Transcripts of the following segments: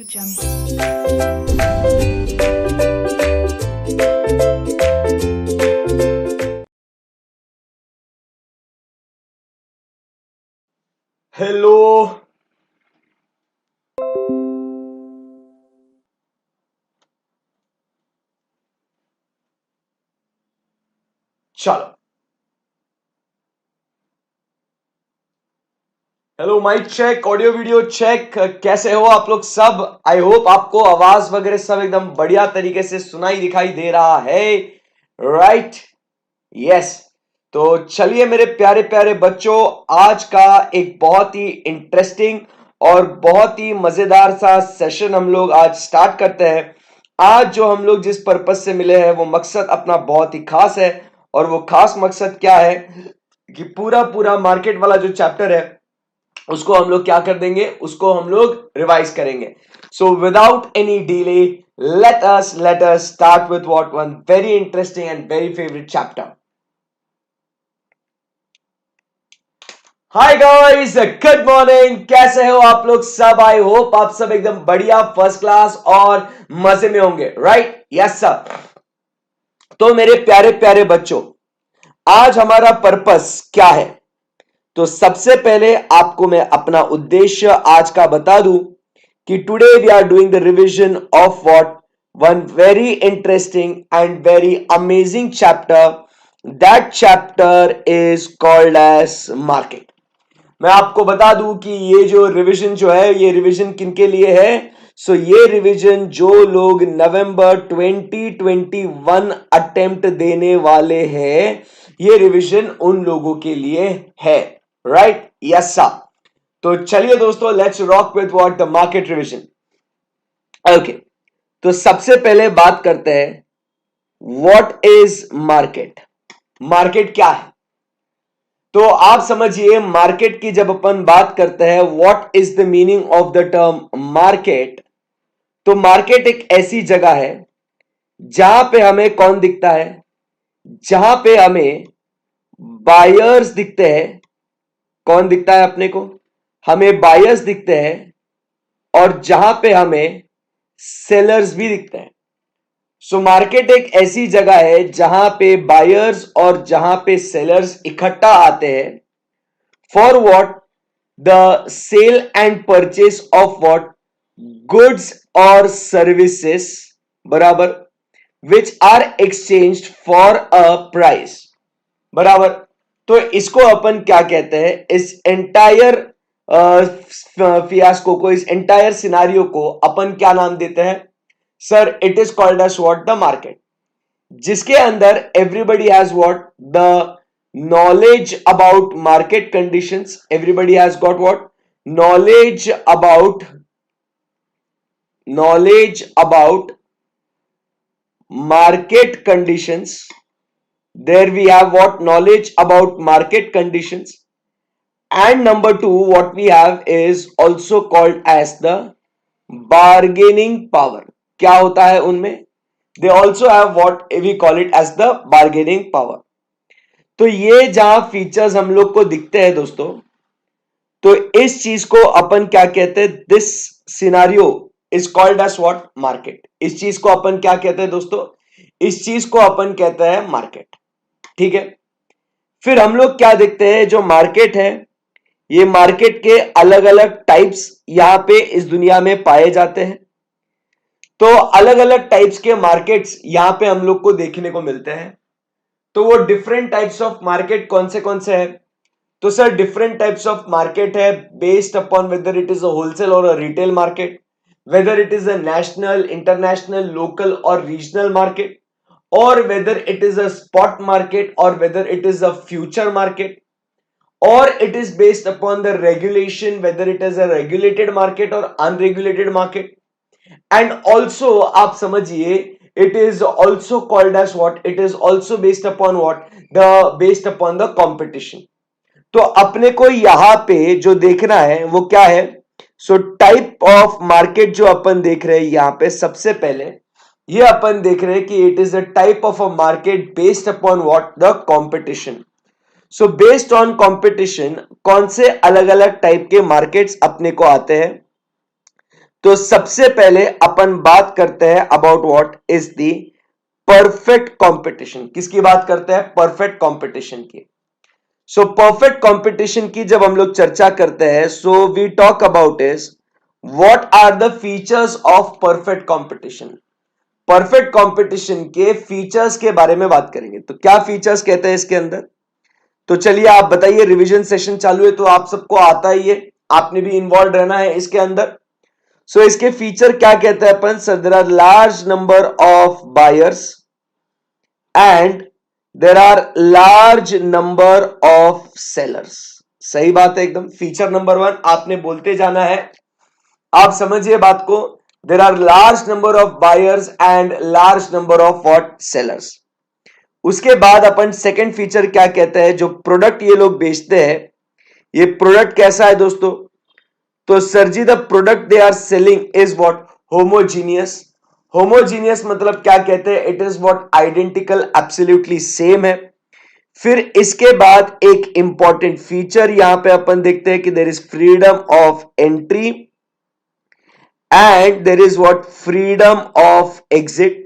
Hello, चलो। Hello, mic check, audio video check. कैसे हो आप लोग सब? आई होप आपको आवाज वगैरह सब एकदम बढ़िया तरीके से सुनाई दिखाई दे रहा है, राइट? यस। तो चलिए मेरे प्यारे प्यारे बच्चों, आज का एक बहुत ही इंटरेस्टिंग और बहुत ही मजेदार सा सेशन हम लोग आज स्टार्ट करते हैं। आज जो हम लोग जिस पर्पस से मिले हैं वो मकसद अपना बहुत ही खास है, और वो खास मकसद क्या है कि पूरा पूरा मार्केट वाला जो चैप्टर है उसको हम लोग क्या कर देंगे, उसको हम लोग रिवाइज करेंगे। So without any delay, let us start with what one very interesting and very favorite chapter. Hi guys, good morning. कैसे हो आप लोग सब? आई होप आप सब एकदम बढ़िया, फर्स्ट क्लास और मजे में होंगे, राइट? Yes sir. तो मेरे प्यारे प्यारे बच्चों, आज हमारा पर्पस क्या है? तो सबसे पहले आपको मैं अपना उद्देश्य आज का बता दूं कि today we are doing the revision of what one very interesting and very amazing chapter. That chapter is called as market. मैं आपको बता दूं कि ये जो रिवीजन जो है, ये रिवीजन किनके लिए है? ये रिवीजन जो लोग नवंबर 2021 अटेम्प्ट देने वाले हैं, ये रिवीजन उन लोगों के लिए है, राइट? Yes sir. तो चलिए दोस्तों, let's rock with what the market revision. Okay, तो सबसे पहले बात करते हैं, व्हाट इज मार्केट? मार्केट क्या है? तो आप समझिए, मार्केट की जब अपन बात करते हैं, what is the meaning of the term market? तो मार्केट एक ऐसी जगह है जहां पे हमें कौन दिखता है? जहां पे हमें बायर्स दिखते हैं। कौन दिखता है अपने को? हमें बायर्स दिखते हैं, और जहां पे हमें सेलर्स भी दिखते हैं। मार्केट एक ऐसी जगह है जहां पे बायर्स और जहां पे सेलर्स इकट्ठा आते हैं for what? The sale and purchase of what? Goods और सर्विसेस, बराबर, which are exchanged for a price, बराबर। तो इसको अपन क्या कहते हैं? इस एंटायर फियास्को को, इस एंटायर सिनारियो को अपन क्या नाम देते हैं? Sir, it is called as what? The market, जिसके अंदर everybody has what? The knowledge about market conditions. Everybody has got what? knowledge about market conditions. There we have what? knowledge about market conditions. And number two, what we have is also called as the bargaining power. क्या होता है उनमें? They also have what we call it as the bargaining power. तो ये जहां features हम लोग को दिखते हैं दोस्तों, तो इस चीज को अपन क्या कहते हैं? This scenario is called as what? Market. इस चीज को अपन क्या कहते हैं दोस्तों? इस चीज को अपन कहते हैं मार्केट, ठीक है? फिर हम लोग क्या देखते हैं? जो मार्केट है, ये मार्केट के अलग अलग टाइप्स यहां पे इस दुनिया में पाए जाते हैं। तो अलग अलग टाइप्स के मार्केट्स यहां पे हम लोग को देखने को मिलते हैं। तो वो डिफरेंट टाइप्स ऑफ मार्केट कौन से हैं? तो sir, different types of market है based upon whether it is a wholesale और a retail market, whether it is a national, international, local और रीजनल मार्केट, और whether it is a spot market, और whether it is a future market, और it is based upon the regulation, whether it is a regulated market और unregulated market. And also आप समझिए, it is also called as what? It is also based upon what? Based upon the competition. तो अपने को यहां पे जो देखना है वो क्या है? टाइप ऑफ मार्केट जो अपन देख रहे हैं यहां पे, सबसे पहले ये अपन देख रहे हैं कि it is a type of a market based upon what? The competition. Based on competition, कौन से अलग अलग टाइप के मार्केट्स अपने को आते हैं? तो सबसे पहले अपन बात करते हैं about what is the perfect competition. किसकी बात करते हैं? परफेक्ट कंपटीशन की। सो परफेक्ट कंपटीशन की जब हम लोग चर्चा करते हैं, so we talk about is what are the features of perfect competition. Perfect competition के फीचर्स के बारे में बात करेंगे। तो क्या फीचर्स कहते हैं इसके अंदर? तो चलिए आप बताइए, रिवीजन सेशन चालू है तो आप सबको आता ही है, आपने भी इन्वॉल्व रहना है इसके अंदर। सो इसके फीचर क्या कहते हैं अपन? Sir there are large number of buyers and there are large number of sellers. सही बात है एकदम। फीचर नंबर 1 आपने बोलते जाना है, आप समझिए बात को। There are large number of buyers and large number of what? Sellers. उसके बाद अपन सेकंड फीचर क्या कहते हैं? जो प्रोडक्ट ये लोग बेचते हैं, ये प्रोडक्ट कैसा है दोस्तों? तो sir ji the product they are selling is what? Homogeneous. Homogeneous मतलब क्या कहते हैं? It is what? Identical, absolutely same है। फिर इसके बाद एक इंपॉर्टेंट फीचर यहां पे अपन देखते हैं कि there is freedom of entry and there is what? Freedom of exit.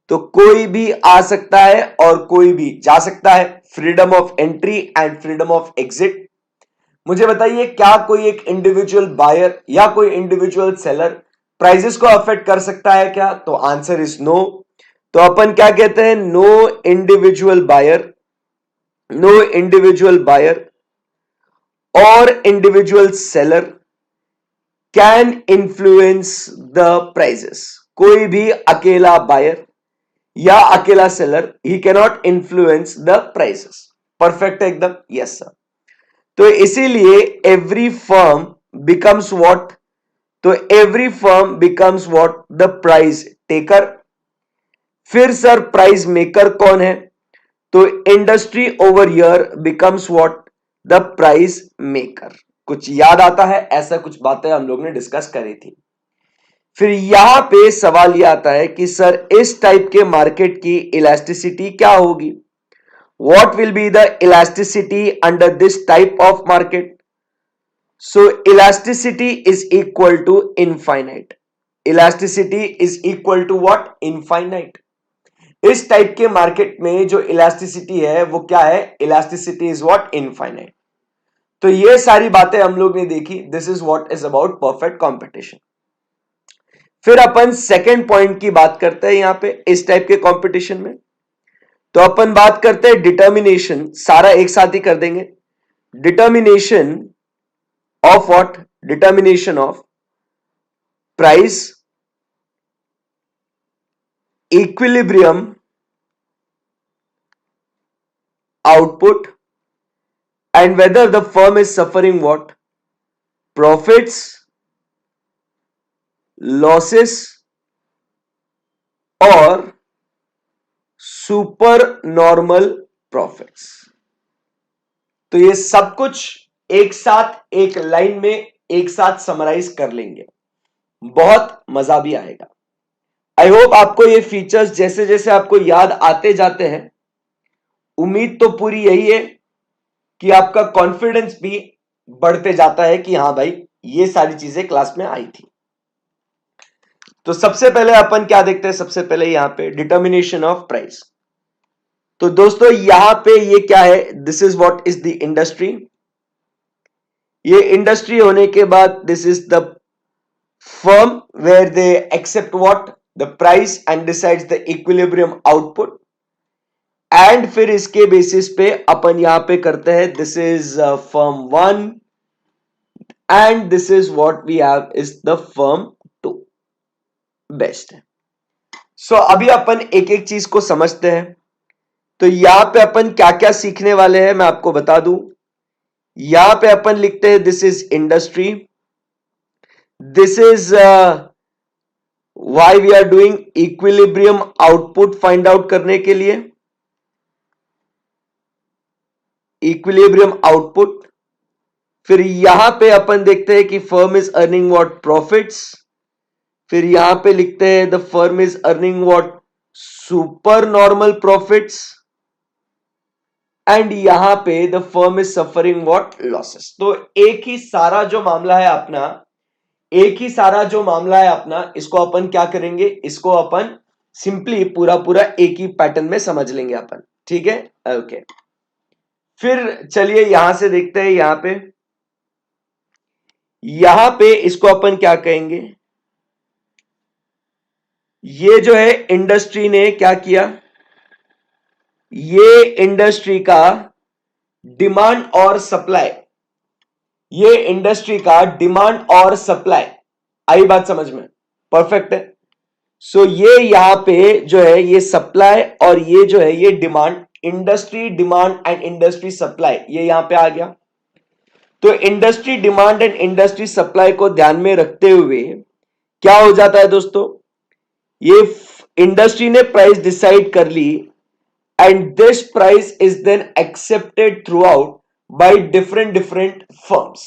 तो कोई भी आ सकता है और कोई भी जा सकता है। Freedom of entry and freedom of exit. मुझे बताइए, क्या कोई एक इंडिविजुअल बायर या कोई इंडिविजुअल सेलर प्राइसेस को अफेक्ट कर सकता है क्या? तो आंसर इज नो। तो अपन क्या कहते हैं? No individual buyer, no individual buyer और individual seller can influence the prices. कोई भी अकेला बायर या अकेला seller, he cannot influence the prices. Perfect है एकदम? Yes sir. तो इसीलिए एवरी फर्म बिकम्स व्हाट? तो every firm becomes what? The price taker. फिर सर प्राइस मेकर कौन है? तो industry over year becomes what? The price maker. कुछ याद आता है? ऐसा कुछ बातें हम लोग ने डिस्कस करी थी। फिर यहां पे सवाल यह आता है कि सर इस टाइप के मार्केट की इलास्टिसिटी क्या होगी? What will be the elasticity under this type of market? So elasticity is equal to infinite. Elasticity is equal to what? Infinite. इस टाइप के मार्केट में जो इलास्टिसिटी है वो क्या है? Elasticity is what? इनफाइनाइट। तो ये सारी बातें हम लोग ने देखी। This is what is about perfect competition. फिर अपन सेकंड पॉइंट की बात करते हैं यहां पे इस टाइप के कंपटीशन में। तो अपन बात करते हैं डिटर्मिनेशन। सारा एक साथ ही कर देंगे। Determination of what? Determination of price, equilibrium, output and weather the firm is suffering what? Profits, losses और सुपर नॉर्मल प्रॉफिट्स। तो ये सब कुछ एक साथ एक लाइन में एक साथ समराइज कर लेंगे, बहुत मजा भी आएगा। आई होप आपको ये फीचर्स जैसे जैसे आपको याद आते जाते हैं, उम्मीद तो पूरी यही है कि आपका कॉन्फिडेंस भी बढ़ते जाता है कि हाँ भाई ये सारी चीजें क्लास में आई थी। तो सबसे पहले अपन क्या देखते हैं? सबसे पहले यहां पे डिटर्मिनेशन ऑफ प्राइस। तो दोस्तों यहां पे ये क्या है? This is what is the industry. ये इंडस्ट्री होने के बाद this is the firm where they accept what? The price and decides the equilibrium output। And फिर इसके बेसिस पे अपन यहां पे करते हैं this is firm 1 and this is what we have is the firm 2। Best है। सो अभी अपन एक एक चीज को समझते हैं। तो यहां पे अपन क्या क्या सीखने वाले हैं मैं आपको बता दूं। यहां पे अपन लिखते हैं this is industry, this is why we are doing equilibrium output find out करने के लिए, इक्विलिब्रियम आउटपुट। फिर यहां पे अपन देखते हैं कि firm is earning what? Profits. फिर यहां पे लिखते हैं the firm is earning what? Super normal profits. And यहां पे the firm is suffering what? Losses. तो एक ही सारा जो मामला है अपना, एक ही सारा जो मामला है अपना, इसको अपन क्या करेंगे, इसको अपन सिंपली पूरा पूरा एक ही पैटर्न में समझ लेंगे अपन, ठीक है। ओके, फिर चलिए यहां से देखते हैं, यहां पे इसको अपन क्या कहेंगे, ये जो है इंडस्ट्री ने क्या किया, ये इंडस्ट्री का डिमांड और सप्लाई, ये इंडस्ट्री का डिमांड और सप्लाई, आई बात समझ में, परफेक्ट है। सो ये यहां पे जो है ये सप्लाई और ये जो है ये demand, industry demand and industry supply, ये यहां पे आ गया। तो industry demand and industry supply को ध्यान में रखते हुए क्या हो जाता है दोस्तों, ये इंडस्ट्री ने प्राइस डिसाइड कर ली and this price is then accepted throughout by different different firms,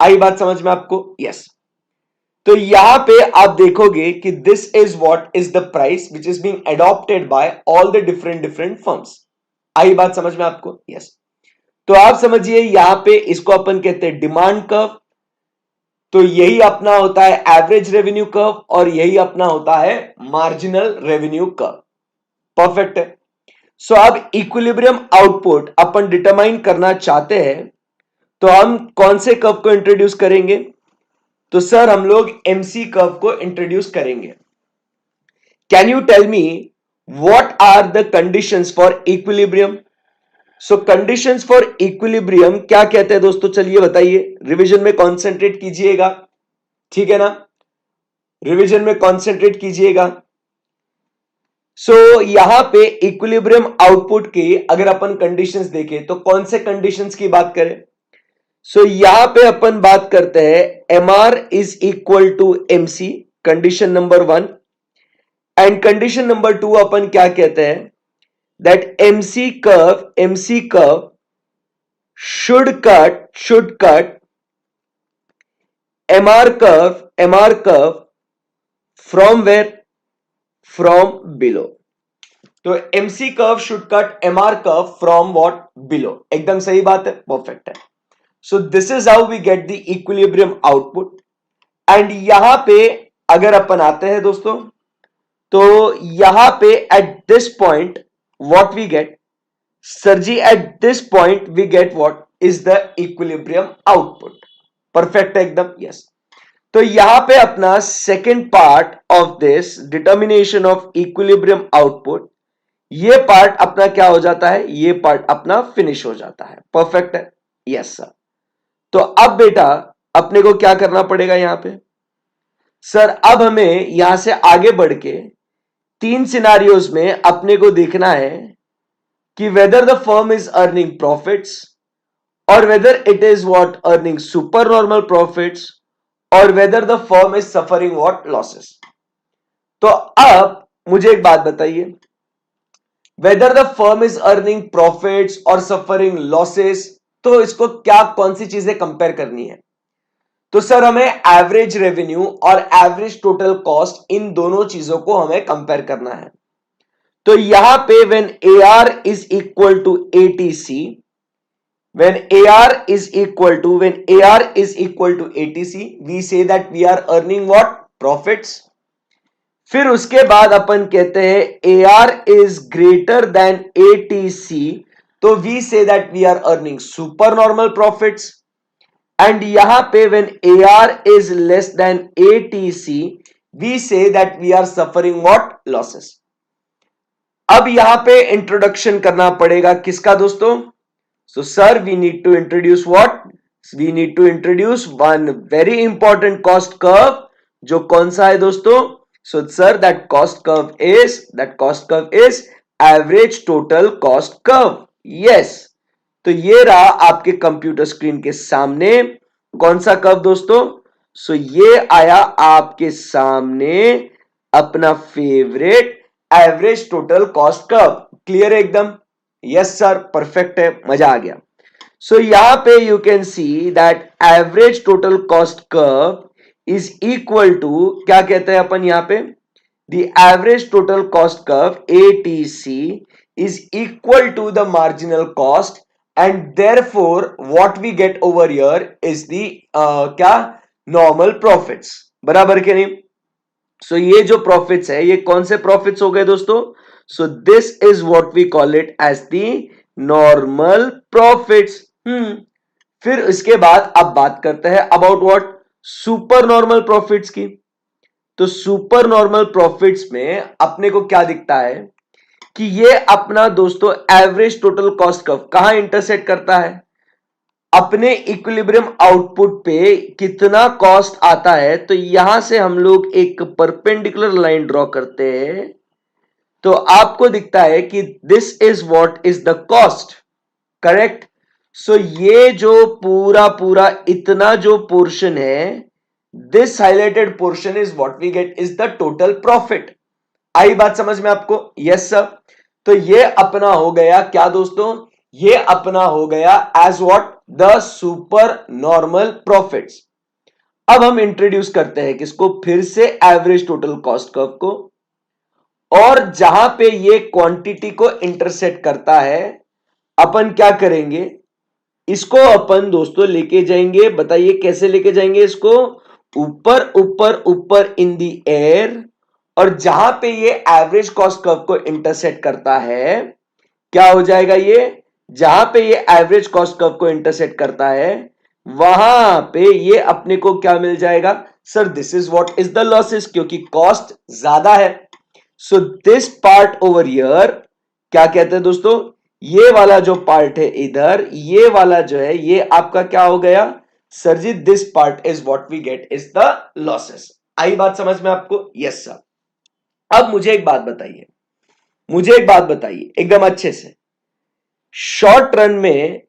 आई बात समझ में आपको, यस। तो यहां पे आप देखोगे कि this is what is the price which is being adopted by all the different different firms, आई बात समझ में आपको, यस। तो आप समझिए यहां पे इसको अपन कहते हैं डिमांड कर्व, तो यही अपना होता है एवरेज रेवेन्यू कर्व और यही अपना होता है मार्जिनल रेवेन्यू कर्व, परफेक्ट है। सो अब इक्विलिब्रियम आउटपुट अपन डिटरमाइन करना चाहते हैं, तो हम कौन से कर्व को इंट्रोड्यूस करेंगे, तो सर हम लोग एमसी कर्व को इंट्रोड्यूस करेंगे। Can you tell me what are the conditions for equilibrium, so conditions for equilibrium क्या कहते हैं दोस्तों, चलिए बताइए, रिवीजन में कॉन्सेंट्रेट कीजिएगा, ठीक है ना, रिवीजन में कॉन्सेंट्रेट कीजिएगा। सो यहां पे इक्विलिब्रियम आउटपुट की अगर अपन कंडीशंस देखें तो कौन से कंडीशंस की बात करें, सो यहां पे अपन बात करते हैं M R is equal to MC, condition number 1, and condition number 2 अपन क्या कहते हैं, that MC curve should cut MR curve from where, from below। तो MC curve should cut MR curve from what, below, एकदम सही बात है, perfect है। So this is how we get the equilibrium output. And यहां पे अगर अपन आते हैं दोस्तों, तो यहां पे at this point what we get, sir ji at this point we get what is the equilibrium output, perfect है एकदम, यस। तो यहां पे अपना second part of this determination of equilibrium output, ये पार्ट अपना क्या हो जाता है, ये पार्ट अपना फिनिश हो जाता है, परफेक्ट है, यस सर। तो अब बेटा अपने को क्या करना पड़ेगा यहां पे, सर अब हमें यहां से आगे बढ़ के 3 सिनारियोज में अपने को देखना है कि whether the firm is earning profits और whether it is what earning super normal profits और whether the firm is suffering what losses. तो अब मुझे एक बात बताइए, whether the firm is earning profits और सफरिंग लॉसेस, तो इसको क्या कौन सी चीजें कंपेयर करनी है, तो सर हमें एवरेज रेवेन्यू और एवरेज टोटल कॉस्ट, इन दोनों चीजों को हमें कंपेयर करना है। तो यहां पे when AR is equal to ATC, when AR is equal to ATC, we say that we are earning what, profits। फिर उसके बाद अपन कहते हैं AR is greater than ATC, तो we say that we are earning super normal profits। And यहां पे when AR is less than ATC, we say that we are suffering what, losses। अब यहां पे इंट्रोडक्शन करना पड़ेगा किसका दोस्तों, so sir we need to introduce what, we need to introduce one very important cost curve, जो कौन सा है दोस्तों, so sir that cost curve is average total cost curve, yes। तो ये रहा आपके कंप्यूटर स्क्रीन के सामने कौन सा कर्व दोस्तों, सो ये आया आपके सामने अपना favourite average total cost curve, clear है एकदम, यस सर, परफेक्ट है, मजा आ गया। सो यहां पे you can see that average total cost curve is equal to, क्या कहते हैं अपन यहां पे, the average total cost curve ATC is equal to the marginal cost, and therefore what we get over here is the क्या, normal profits, बराबर के नहीं। सो ये जो प्रॉफिट्स है ये कौन से प्रॉफिट्स हो गए दोस्तों? So this is what we call it as the normal profits. फिर इसके बाद अब बात करते हैं about what? Super normal profits की। तो सुपर नॉर्मल प्रॉफिट्स में अपने को क्या दिखता है कि ये अपना दोस्तों एवरेज टोटल कॉस्ट कर्व कहां इंटरसेक्ट करता है? अपने इक्विलिब्रियम आउटपुट पे कितना कॉस्ट आता है, तो यहां से हम लोग एक परपेंडिकुलर लाइन ड्रॉ करते हैं, तो आपको दिखता है कि this is what is the cost, correct. So ये जो पूरा पूरा इतना जो पोर्शन है, this highlighted portion is what we get is the total profit. आई बात समझ में आपको? Yes sir. तो ये अपना हो गया क्या दोस्तों? ये अपना हो गया as what? The super normal profits. अब हम इंट्रोड्यूस करते हैं किसको? फिर से एवरेज टोटल कॉस्ट कर्व को, और जहां पे ये क्वांटिटी को इंटरसेक्ट करता है अपन क्या करेंगे? इसको अपन दोस्तों लेके जाएंगे, बताइए कैसे लेके जाएंगे इसको? ऊपर ऊपर ऊपर इन दी एयर, और जहां पे ये एवरेज कॉस्ट कर्व को इंटरसेक्ट करता है क्या हो जाएगा? ये जहां पे ये एवरेज कॉस्ट कर्व को इंटरसेक्ट करता है वहां पे ये अपने को क्या मिल जाएगा? Sir this is what is the losses, क्योंकि कॉस्ट ज्यादा है। So this part over here क्या कहते हैं दोस्तों? ये वाला जो पार्ट है इधर, ये वाला जो है ये आपका क्या हो गया? Sir ji this part is what we get is the losses. आई बात समझ में आपको? Yes sir. अब मुझे एक बात बताइए, मुझे एक बात बताइए एकदम अच्छे से, शॉर्ट रन में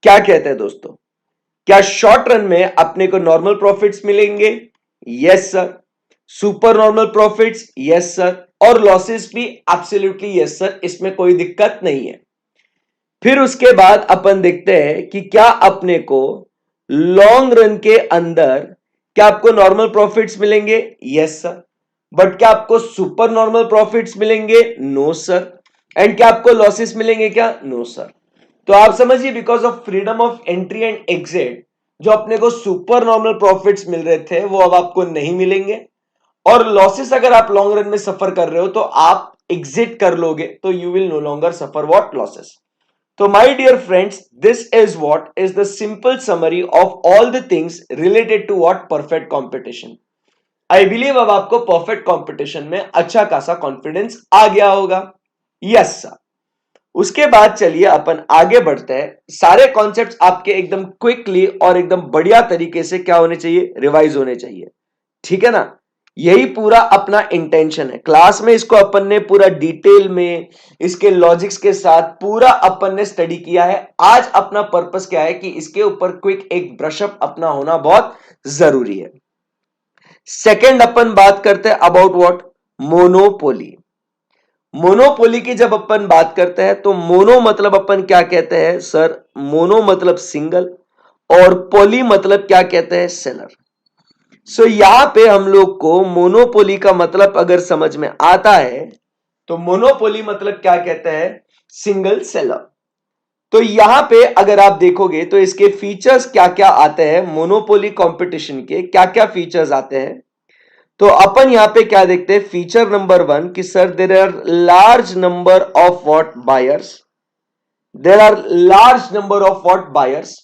क्या कहते हैं दोस्तों? क्या शॉर्ट रन में अपने को नॉर्मल प्रॉफिट्स मिलेंगे? Yes sir. Super normal profits? Yes sir. और लॉसेस भी? एब्सोल्युटली यस सर, इसमें कोई दिक्कत नहीं है। फिर उसके बाद अपन देखते हैं कि क्या अपने को लॉन्ग रन के अंदर क्या आपको नॉर्मल प्रॉफिट्स मिलेंगे? Yes sir. बट क्या आपको सुपर नॉर्मल प्रॉफिट्स मिलेंगे? No sir. एंड क्या आपको लॉसेस मिलेंगे क्या? No sir. तो आप समझिए because of freedom of entry and exit जो अपने को सुपर नॉर्मल प्रॉफिट्स मिल रहे थे वो अब आपको नहीं मिलेंगे, और लॉसेस अगर आप लॉन्ग रन में सफर कर रहे हो तो आप एग्जिट कर लोगे तो you will no longer suffer what? Losses. तो my dear friends, this is what is the simple summary of all the things related to what? Perfect competition. I believe अब आपको परफेक्ट कंपटीशन में अच्छा खासा confidence आ गया होगा। Yes sir. उसके बाद चलिए अपन आगे बढ़ते हैं। सारे कॉन्सेप्ट्स आपके एकदम क्विकली और एकदम बढ़िया तरीके से क्या होने चाहिए? रिवाइज होने चाहिए, ठीक है ना? यही पूरा अपना इंटेंशन है। क्लास में इसको अपन ने पूरा डिटेल में इसके लॉजिक्स के साथ पूरा अपन ने स्टडी किया है। आज अपना पर्पस क्या है कि इसके ऊपर क्विक एक ब्रशअप अपना होना बहुत जरूरी है। सेकंड अपन बात करते हैं अबाउट व्हाट? मोनोपोली। मोनोपोली की जब अपन बात करते हैं तो मोनो मतलब अपन क्या कहते हैं सर? मोनो मतलब सिंगल, और पोली मतलब क्या कहते हैं? सेलर। सो यहां पे हम लोग को मोनोपोली का मतलब अगर समझ में आता है तो मोनोपोली मतलब क्या कहते हैं? Single seller. तो यहां पे अगर आप देखोगे तो इसके फीचर्स क्या क्या आते हैं, मोनोपोली कंपटीशन के क्या क्या फीचर्स आते हैं, तो अपन यहां पे क्या देखते हैं? फीचर नंबर 1 कि sir there are large number of what? Buyers. There are large number of what? Buyers.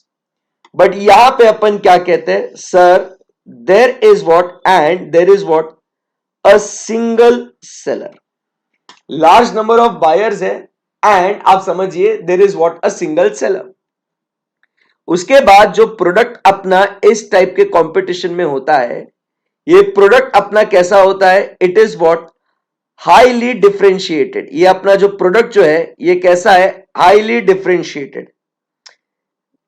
But यहां पे अपन क्या कहते हैं? Sir there is what? And there is what? A single seller. Large number of buyers है and आप समझिए there is what? A single seller. उसके बाद जो प्रोडक्ट अपना इस टाइप के कंपटीशन में होता है, ये प्रोडक्ट अपना कैसा होता है? It is what? Highly differentiated. ये अपना जो प्रोडक्ट जो है ये कैसा है? Highly differentiated.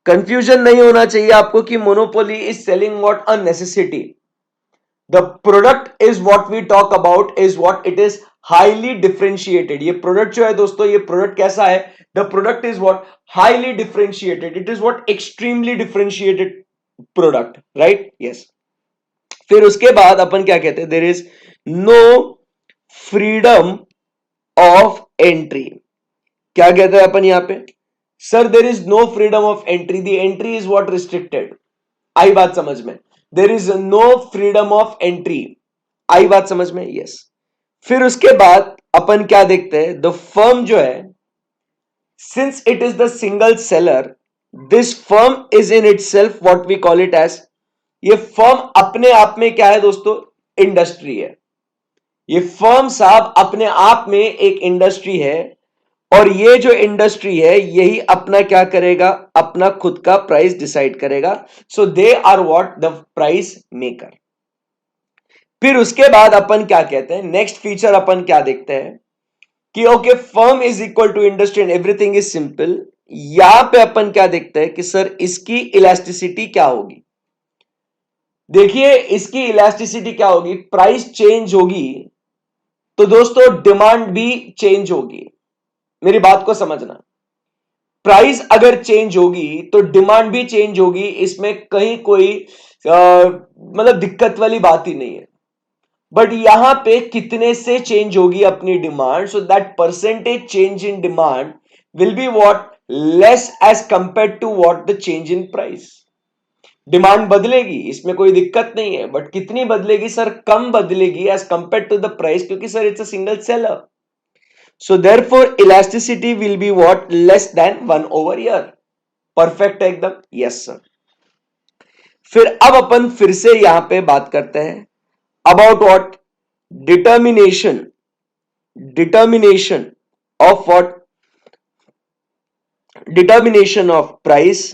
कंफ्यूजन नहीं होना चाहिए आपको कि monopoly is selling what? A necessity. The product is what we talk about is what? It is highly differentiated. ये प्रोडक्ट जो है दोस्तों, ये प्रोडक्ट कैसा है? The product is what? Highly differentiated. It is what? Extremely differentiated product, right? Yes. फिर उसके बाद अपन क्या कहते हैं? There is no freedom of entry. क्या कहते हैं अपन यहां पे? Sir there is no freedom of entry, the entry is what? Restricted. आई बात समझ में? There is no freedom of entry. आई बात समझ में? यस। फिर उसके बाद अपन क्या देखते हैं, द फर्म जो है, since it is the single seller, this firm is in itself what we call it as, ये फर्म अपने आप में क्या है दोस्तों, इंडस्ट्री है। ये फर्म साहब अपने आप में एक इंडस्ट्री है, और ये जो इंडस्ट्री है यही अपना क्या करेगा, अपना खुद का प्राइस डिसाइड करेगा। So they are what, the price maker. फिर उसके बाद अपन क्या कहते हैं, नेक्स्ट फीचर अपन क्या देखते हैं कि okay, firm is equal to industry and everything is simple. यहां पे अपन क्या देखते हैं कि सर इसकी इलास्टिसिटी क्या होगी। देखिए इसकी इलास्टिसिटी क्या होगी, प्राइस चेंज होगी तो दोस्तों डिमांड भी चेंज होगी। मेरी बात को समझना, प्राइस अगर चेंज होगी तो डिमांड भी चेंज होगी, इसमें कहीं कोई मतलब दिक्कत वाली बात ही नहीं है। बट यहां पे कितने से चेंज होगी अपनी demand, so that percentage change in demand will be what, less as compare to what the change in price. Demand बदलेगी, इसमें कोई दिक्कत नहीं है, बट कितनी बदलेगी सर, कम बदलेगी as compare to the price, क्योंकि sir it's a single seller. So therefore elasticity will be what, less than 1/ईयर। परफेक्ट है एकदम, यस सर। फिर अब अपन फिर से यहां पे बात करते हैं about what, determination, determination of what, determination of price,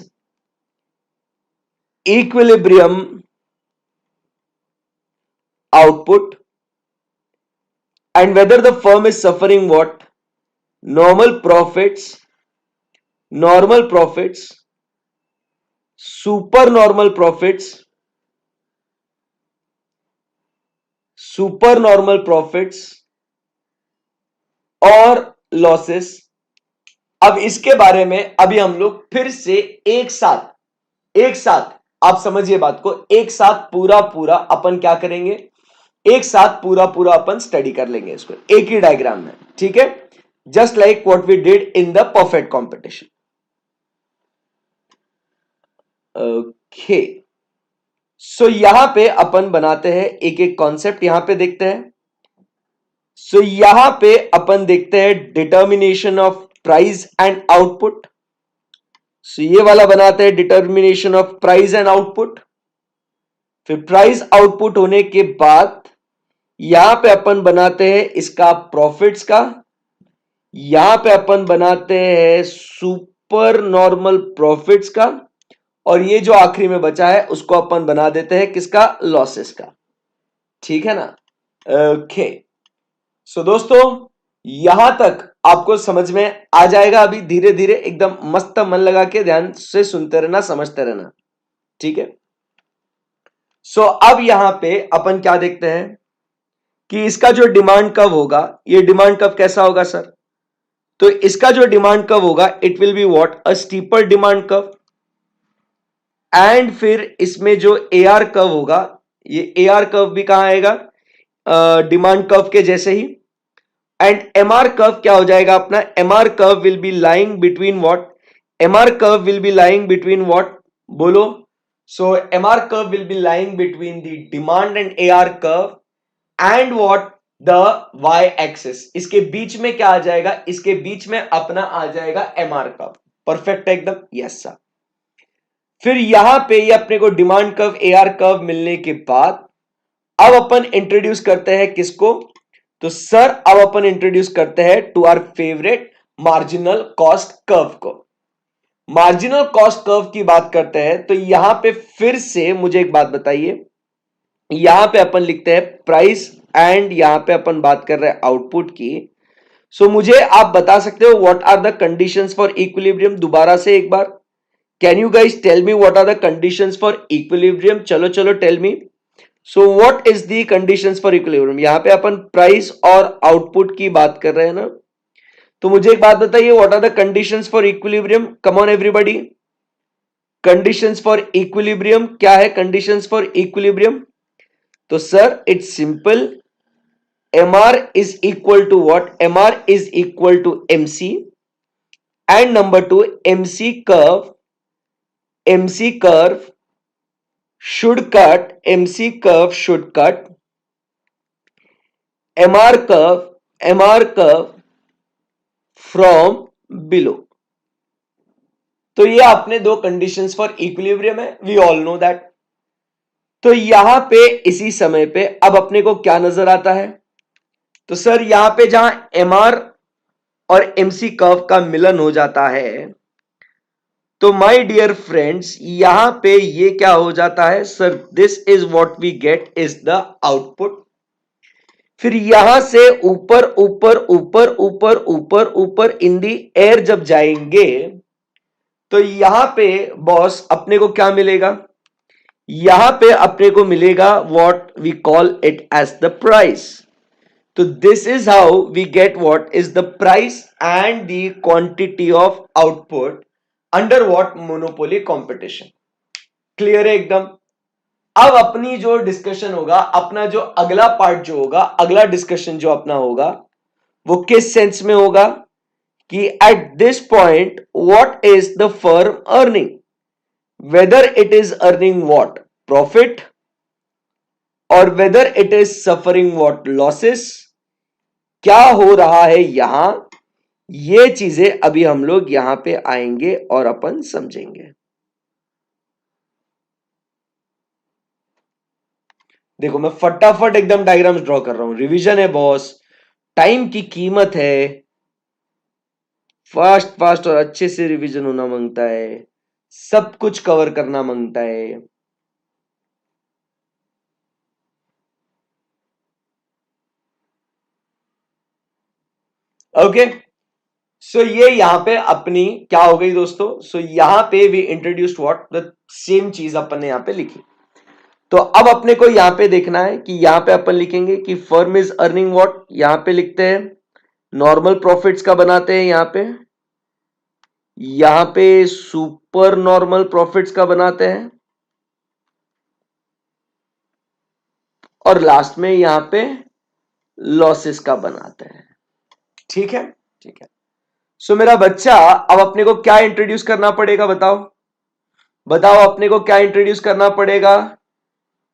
equilibrium, output, and whether the firm is suffering what, normal profits, normal profits, supernormal profits, supernormal profits और लॉसेस। अब इसके बारे में अभी हम लोग फिर से एक साथ आप समझिए बात को, एक साथ पूरा पूरा अपन क्या करेंगे, एक साथ पूरा पूरा अपन स्टडी कर लेंगे इसको एक ही डायग्राम में, ठीक है, just like what we did in the perfect competition. Okay, so यहां पे अपन बनाते हैं एक एक कॉन्सेप्ट, यहां पे देखते हैं। सो यहां पे अपन देखते हैं determination of price and output. So ये वाला बनाते हैं determination of price and output. फिर प्राइस आउटपुट होने के बाद यहां पे अपन बनाते हैं इसका प्रॉफिट्स का, यहां पे अपन बनाते हैं सुपर नॉर्मल प्रॉफिट्स का, और ये जो आखिरी में बचा है उसको अपन बना देते हैं किसका, लॉसेस का। ठीक है ना? ओके, सो दोस्तों यहां तक आपको समझ में आ जाएगा। अभी धीरे धीरे एकदम मस्त मन लगा के ध्यान से सुनते रहना, समझते रहना, ठीक है। सो अब यहां पे अपन क्या देखते हैं कि इसका जो डिमांड कब होगा, ये डिमांड कब कैसा होगा सर, तो इसका जो डिमांड कब होगा, it will be what, a steeper demand curve. And फिर इसमें जो एआर कर्व होगा, ये एआर कर्व भी कहां आएगा, डिमांड कर्व के जैसे ही। एंड एमआर कर्व क्या हो जाएगा अपना, MR curve will be lying between what, MR curve will be lying between what, बोलो। So MR curve will be lying between the demand and AR curve and what, the Y axis. इसके बीच में क्या आ जाएगा, इसके बीच में अपना आ जाएगा एमआर कर्व। परफेक्ट है एकदम, यस सर। फिर यहां पे ये अपने को डिमांड कर्व एआर कर्व मिलने के बाद अब अपन इंट्रोड्यूस करते हैं किसको, तो सर अब अपन इंट्रोड्यूस करते हैं to our favourite marginal cost curve को। मार्जिनल कॉस्ट कर्व की बात करते हैं तो यहां पे फिर से मुझे एक बात बताइए, यहां पे अपन लिखते हैं प्राइस एंड यहां पे अपन बात कर रहे हैं आउटपुट की। सो मुझे आप बता सकते हो what are the conditions for equilibrium, दोबारा से एक बार can you guys tell me what are the conditions for equilibrium, चलो चलो tell me. So what is the conditions for equilibrium, यहां पे अपन प्राइस और आउटपुट की बात कर रहे हैं ना, तो मुझे एक बात बताइए what are the conditions for equilibrium, come on everybody, conditions for equilibrium क्या है, कंडीशंस फॉर इक्विलिब्रियम, तो sir it's simple, mr is equal to what, mr is equal to mc, and number 2 mc curve should cut, MC curve should cut MR curve from below. तो ये अपने दो conditions for equilibrium है, we all know that. तो यहां पे इसी समय पे अब अपने को क्या नजर आता है? तो सर यहां पे जहां MR और MC कर्व का मिलन हो जाता है, तो माय डियर फ्रेंड्स यहां पे ये क्या हो जाता है sir? This is what we get is the output. फिर यहां से ऊपर ऊपर ऊपर ऊपर ऊपर ऊपर इन दी एयर जब जाएंगे, तो यहां पे बॉस अपने को क्या मिलेगा? यहां पे अपने को मिलेगा what we call it as the price. तो this is how we get what is the price and the quantity of output under what? Monopoly competition. Clear है एकदम? अब अपनी जो डिस्कशन होगा, अपना जो अगला पार्ट जो होगा, अगला डिस्कशन जो अपना होगा, वो किस सेंस में होगा कि at this point what is the firm earning, whether it is earning what? Profit, और whether it is suffering what? Losses. क्या हो रहा है यहां, ये चीजें अभी हम लोग यहां पे आएंगे और अपन समझेंगे. देखो मैं फटाफट एकदम डायग्राम्स ड्रॉ कर रहा हूं, रिवीजन है बॉस, टाइम की कीमत है, फास्ट फास्ट और अच्छे से रिवीजन होना मांगता है, सब कुछ कवर करना मांगता है. ओके, सो ये यहां पे अपनी क्या हो गई दोस्तों? सो यहां पे we introduced what? The same चीज अपन ने यहां पे लिखी. तो अब अपने को यहां पे देखना है कि यहां पे अपन लिखेंगे कि फर्म इज अर्निंग व्हाट, यहां पे लिखते हैं नॉर्मल प्रॉफिट्स का बनाते हैं, यहां पे सुपर नॉर्मल प्रॉफिट्स का बनाते हैं, और लास्ट में यहां पे लॉसेस का बनाते हैं. ठीक है, ठीक है. सो मेरा बच्चा अब अपने को क्या इंट्रोड्यूस करना पड़ेगा? बताओ बताओ, अपने को क्या इंट्रोड्यूस करना पड़ेगा?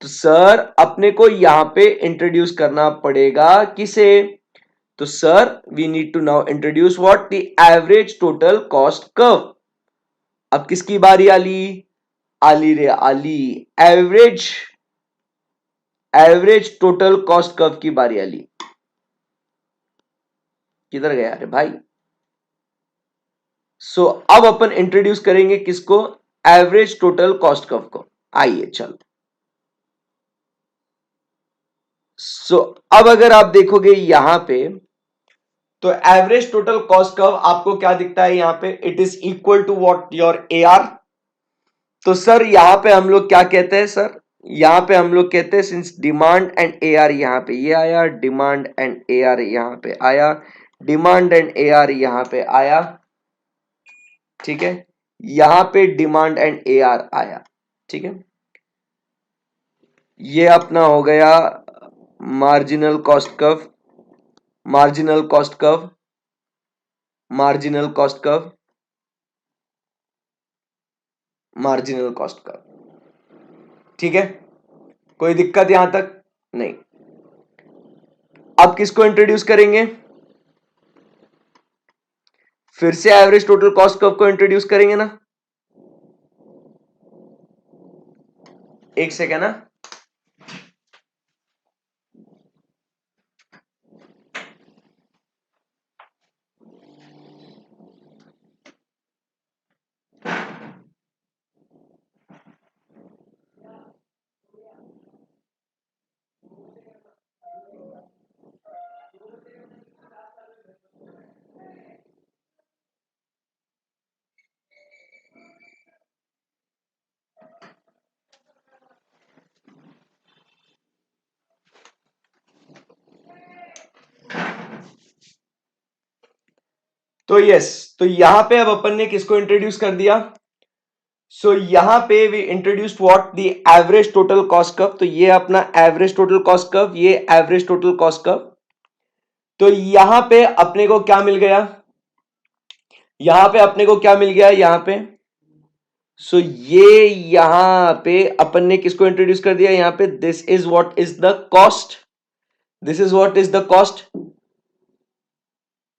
तो सर अपने को यहां पे इंट्रोड्यूस करना पड़ेगा किसे? तो sir we need to now introduce what? The average total cost curve. अब किसकी बारी आली? आली रे आली, average average total cost curve की बारी आली. किधर गया रे भाई? सो अब अपन इंट्रोड्यूस करेंगे किसको? एवरेज टोटल कॉस्ट कर्व को. आइए चलो. सो अब अगर आप देखोगे यहां पे, तो एवरेज टोटल कॉस्ट कर्व आपको क्या दिखता है यहां पे? It is equal to what? Your AR. तो सर यहां पे हम लोग क्या कहते हैं सर? यहां पे हम लोग कहते हैं सिंस डिमांड एंड AR यहां पे ये आया, डिमांड एंड AR यहां पे आया, डिमांड एंड AR यहां पे आया, ठीक है, यहां पे डिमांड एंड AR आया, ठीक है. ये अपना हो गया marginal cost curve, marginal cost curve, marginal cost curve, marginal cost curve. ठीक है, कोई दिक्कत यहां तक? नहीं. अब किसको इंट्रोड्यूस करेंगे? फिर से एवरेज टोटल कॉस्ट कर्व को इंट्रोड्यूस करेंगे ना. एक सेकेंड ना. तो यस, तो यहां पे अब अपन ने किसको इंट्रोड्यूस कर दिया? सो यहां पे we introduced what? The average total cost curve. तो ये अपना एवरेज टोटल कॉस्ट कर्व, ये एवरेज टोटल कॉस्ट कर्व. तो यहां पे अपने को क्या मिल गया? यहां पे अपने को क्या मिल गया? यहां पे सो ये यहां पे अपन ने किसको इंट्रोड्यूस कर दिया, यहां पे this is what is the cost, this is what is the cost.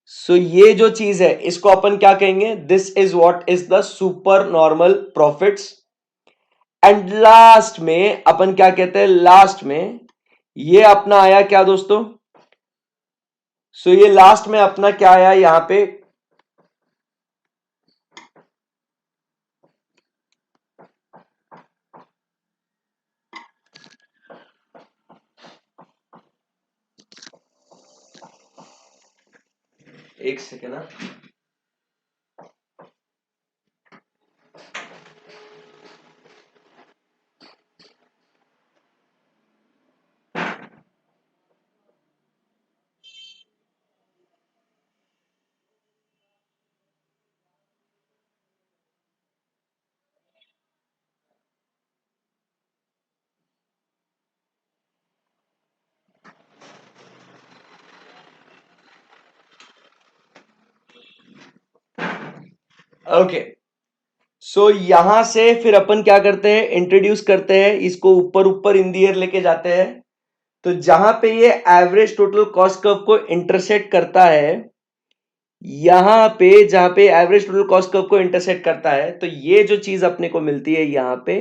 So ये जो चीज है इसको अपन क्या कहेंगे, this is what is the super normal profits. And last में अपन क्या कहते हैं, लास्ट में ये अपना आया क्या दोस्तों, सो ये लास्ट में अपना क्या आया यहां पे, एक सेकेंड ना, ओके। सो यहां से फिर अपन क्या करते हैं, इंट्रोड्यूस करते हैं इसको, ऊपर ऊपर इन दी एयर लेके जाते हैं। तो जहां पे ये एवरेज टोटल कॉस्ट कर्व को इंटरसेक्ट करता है, यहां पे जहां पे एवरेज टोटल कॉस्ट कर्व को इंटरसेक्ट करता है, तो ये जो चीज अपने को मिलती है यहां पे,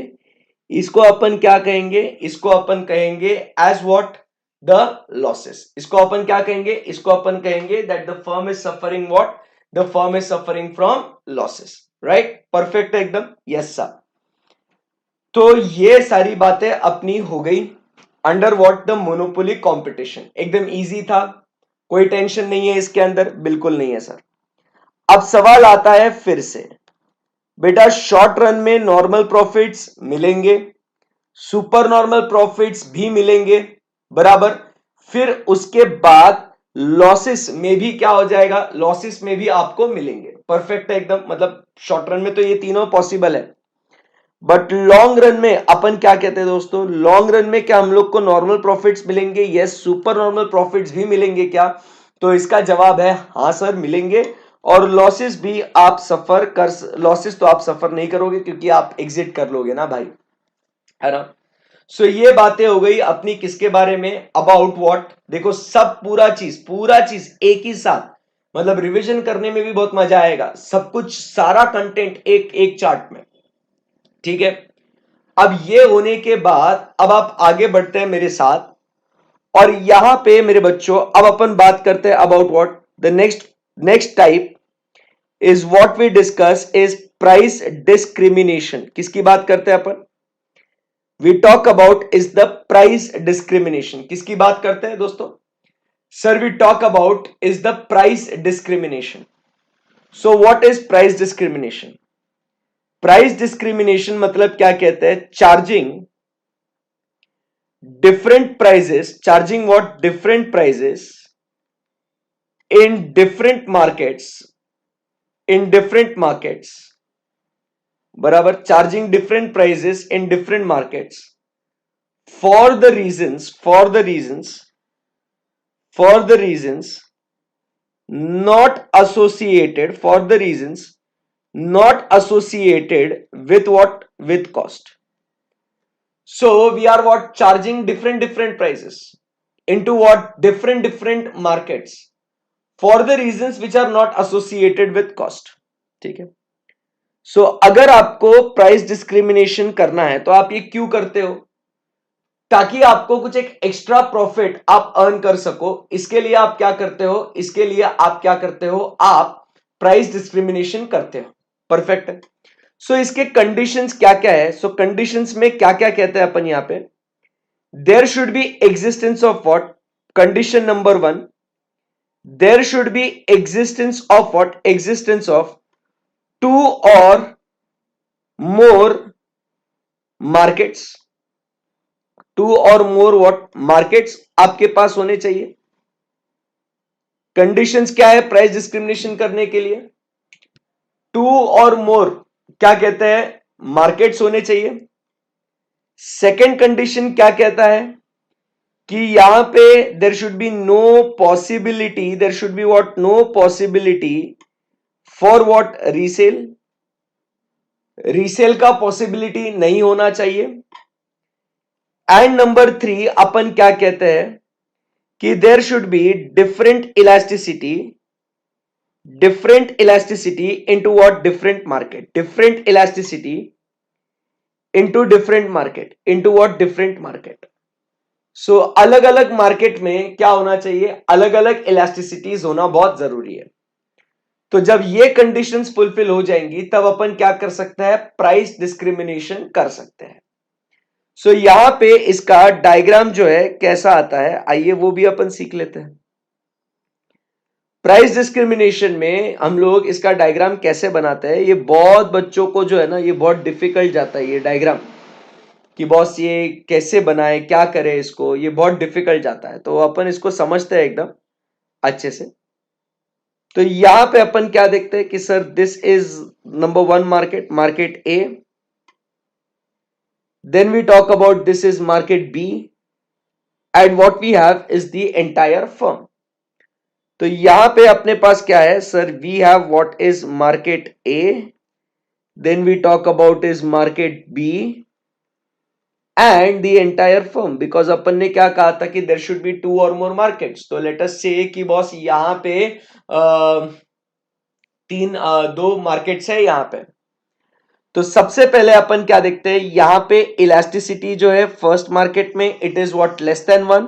इसको अपन क्या कहेंगे, इसको अपन कहेंगे एज व्हाट, द लॉसेस। इसको अपन क्या कहेंगे, इसको अपन कहेंगे that the firm is suffering what, the firm is suffering from losses. Right, perfect है एकदम, यस सर। तो ये सारी बातें अपनी हो गई under what, the monopoly competition. एकदम इजी था, कोई टेंशन नहीं है इसके अंदर, बिल्कुल नहीं है सर। अब सवाल आता है फिर से, बेटा शॉर्ट रन में नॉर्मल प्रॉफिट्स मिलेंगे, सुपर नॉर्मल प्रॉफिट्स भी मिलेंगे, बराबर। फिर उसके बाद लॉसेस में भी क्या हो जाएगा, लॉसेस में भी आपको मिलेंगे, परफेक्ट है एकदम। मतलब शॉर्ट रन में तो ये तीनों पॉसिबल है, बट लॉन्ग रन में अपन क्या कहते हैं दोस्तों, लॉन्ग रन में क्या हम लोग को नॉर्मल प्रॉफिट्स मिलेंगे, यस। सुपर नॉर्मल प्रॉफिट्स भी मिलेंगे क्या, तो इसका जवाब है हाँ सर मिलेंगे। और लॉसेस भी आप सफर कर, लॉसेस तो आप सफर नहीं करोगे क्योंकि आप एग्जिट कर लोगे ना भाई, है ना। सो ये बातें हो गई अपनी किसके बारे में, अबाउट व्हाट। देखो सब पूरा चीज एक ही साथ, मतलब रिवीजन करने में भी बहुत मजा आएगा, सब कुछ सारा कंटेंट एक एक चार्ट में, ठीक है। अब ये होने के बाद अब आप आगे बढ़ते हैं मेरे साथ, और यहां पे मेरे बच्चों अब अपन बात करते हैं about what, the next next type is what we discuss is price discrimination. किसकी बात करते हैं अपन, we talk about is the price discrimination. किसकी बात करते हैं दोस्तों, sir we talk about is the price discrimination. So what is price discrimination, price discrimination मतलब क्या कहते हैं, charging different prices, charging what, different prices in different markets, in different markets, बराबर, charging different prices in different markets for the reasons, for the reasons not associated, for the reasons not associated with what, with cost. So we are what, charging different prices into what, different markets for the reasons which are not associated with cost, ठीक है। सो अगर आपको price discrimination करना है तो आप ये क्यों करते हो, ताकि आपको कुछ एक एक्स्ट्रा प्रॉफिट आप अर्न कर सको, इसके लिए आप क्या करते हो, इसके लिए आप क्या करते हो, आप प्राइस डिस्क्रिमिनेशन करते हो, परफेक्ट है। सो इसके कंडीशंस क्या क्या है, सो कंडीशंस में क्या क्या कहते हैं अपन यहां पे, there should be existence of what, condition number 1, there should be existence of what, existence of two or more markets, two और मोर व्हाट, मार्केट्स आपके पास होने चाहिए। कंडीशंस क्या है प्राइस डिस्क्रिमिनेशन करने के लिए, टू और मोर क्या कहते हैं, मार्केट्स होने चाहिए। सेकेंड कंडीशन क्या कहता है कि यहां पे there should be no possibility, there should be what, no possibility for what, resale, resale का पॉसिबिलिटी नहीं होना चाहिए। एंड नंबर 3 अपन क्या कहते हैं कि there should be different elasticity into what different market, different elasticity into different market, into what different market. So अलग अलग मार्केट में क्या होना चाहिए, अलग अलग इलास्टिसिटीज होना बहुत जरूरी है। तो जब ये कंडीशंस फुलफिल हो जाएंगी तब अपन क्या कर सकते हैं, प्राइस डिस्क्रिमिनेशन कर सकते हैं। सो यहां पे इसका डायग्राम जो है कैसा आता है, आइए वो भी अपन सीख लेते हैं। प्राइस डिस्क्रिमिनेशन में हम लोग इसका डायग्राम कैसे बनाते हैं, ये बहुत बच्चों को जो है ना, ये बहुत डिफिकल्ट जाता है ये डायग्राम, कि बॉस ये कैसे बनाए, क्या करे इसको, ये बहुत डिफिकल्ट जाता है। तो अपन इसको समझते हैं एकदम अच्छे से। तो यहां पे अपन क्या देखते हैं कि sir this is number 1 market, market A, then we talk about this is market B, and what we have is the entire firm. तो यहां पे अपने पास क्या है sir, we have what is market A, then we talk about is market B and the entire firm, because अपन ने क्या कहा था कि देयर शुड बी 2 और मोर मार्केट्स। तो लेट अस से कि बॉस यहां पे दो मार्केट्स है यहां पे। तो सबसे पहले अपन क्या देखते हैं, यहां पे इलास्टिसिटी जो है फर्स्ट मार्केट में it is what less than 1,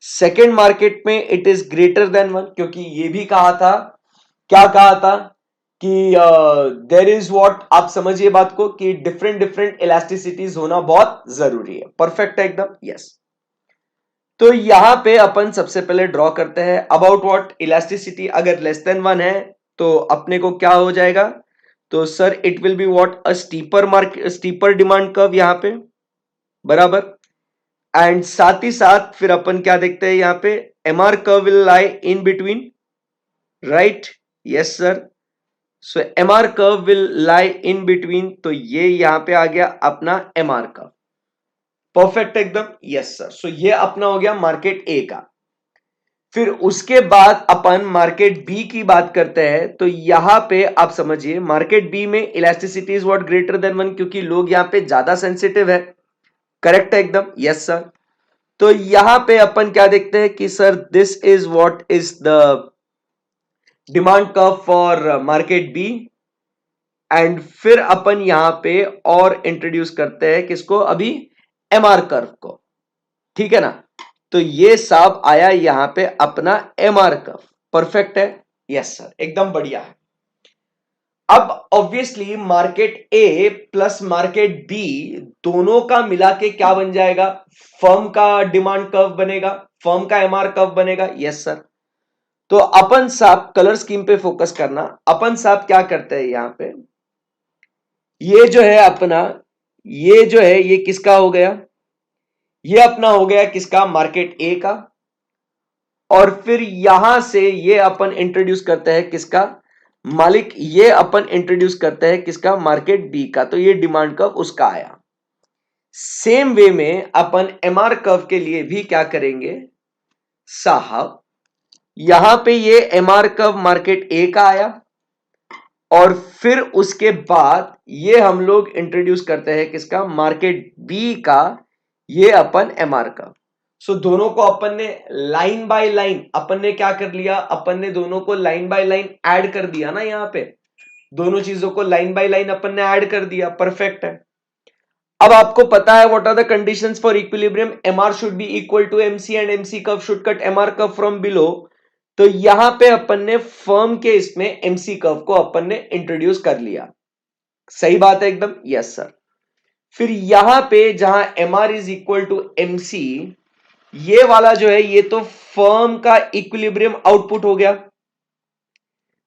second market में इट इज ग्रेटर देन 1, क्योंकि ये भी कहा था, क्या कहा था कि देयर इज व्हाट, आप समझिए बात को कि डिफरेंट डिफरेंट इलास्टिसिटीज होना बहुत जरूरी है। परफेक्ट है एकदम, यस। तो यहां पे अपन सबसे पहले ड्रॉ करते हैं अबाउट व्हाट इलास्टिसिटी, अगर लेस देन 1 है तो अपने को क्या हो जाएगा, तो sir it will be what a steeper demand curve यहां पे, बराबर। एंड साथ ही साथ फिर अपन क्या देखते हैं यहां पे, MR curve will lie in between, right, yes sir. So MR curve will lie in between, तो ये यहां पे आ गया अपना एमआर कर्व। परफेक्ट एकदम, यस सर। सो ये अपना हो गया मार्केट ए का। फिर उसके बाद अपन मार्केट बी की बात करते हैं। तो यहां पे आप समझिए मार्केट बी में elasticity is what greater than 1, क्योंकि लोग यहां पे ज्यादा सेंसिटिव है। करेक्ट है एकदम, यस सर। तो यहां पे अपन क्या देखते हैं कि sir this is what is the demand curve for market B. एंड फिर अपन यहां पे और इंट्रोड्यूस करते हैं किसको, अभी एमआर कर्व को, ठीक है ना। तो ये सब आया यहां पे अपना एमआर कर्व। परफेक्ट है, यस सर, एकदम बढ़िया है। अब ऑब्वियसली मार्केट ए प्लस मार्केट बी दोनों का मिला के क्या बन जाएगा, फर्म का डिमांड कर्व बनेगा, फर्म का एमआर कर्व बनेगा, यस सर। तो अपन साहब कलर स्कीम पे फोकस करना, अपन साहब क्या करते हैं यहां पे, ये जो है अपना, ये जो है ये किसका हो गया, ये अपना हो गया किसका, मार्केट ए का। और फिर यहां से ये अपन इंट्रोड्यूस करते हैं किसका, मालिक, ये अपन इंट्रोड्यूस करते हैं किसका, मार्केट बी का। तो ये डिमांड कर्व उसका आया। सेम वे में अपन एमआर कर्व के लिए भी क्या करेंगे साहब, यहां पे ये एमआर कर्व मार्केट ए का आया, और फिर उसके बाद ये हम लोग इंट्रोड्यूस करते हैं किसका, मार्केट बी का, ये अपन एमआर कर्व। सो दोनों को अपन ने लाइन बाय लाइन, अपन ने क्या कर लिया, अपन ने दोनों को लाइन बाय लाइन ऐड कर दिया ना, यहां पे दोनों चीजों को लाइन बाय लाइन अपन ने ऐड कर दिया। परफेक्ट है। अब आपको पता है what are the conditions for equilibrium, MR should be equal to MC and MC curve should cut MR curve from below. तो यहां पे अपन ने फर्म के इसमें एमसी कर्व को अपन ने इंट्रोड्यूस कर लिया। सही बात है एकदम, यस सर। फिर यहां पे जहां MR is equal to MC, ये वाला जो है ये तो फर्म का इक्विलिब्रियम आउटपुट हो गया।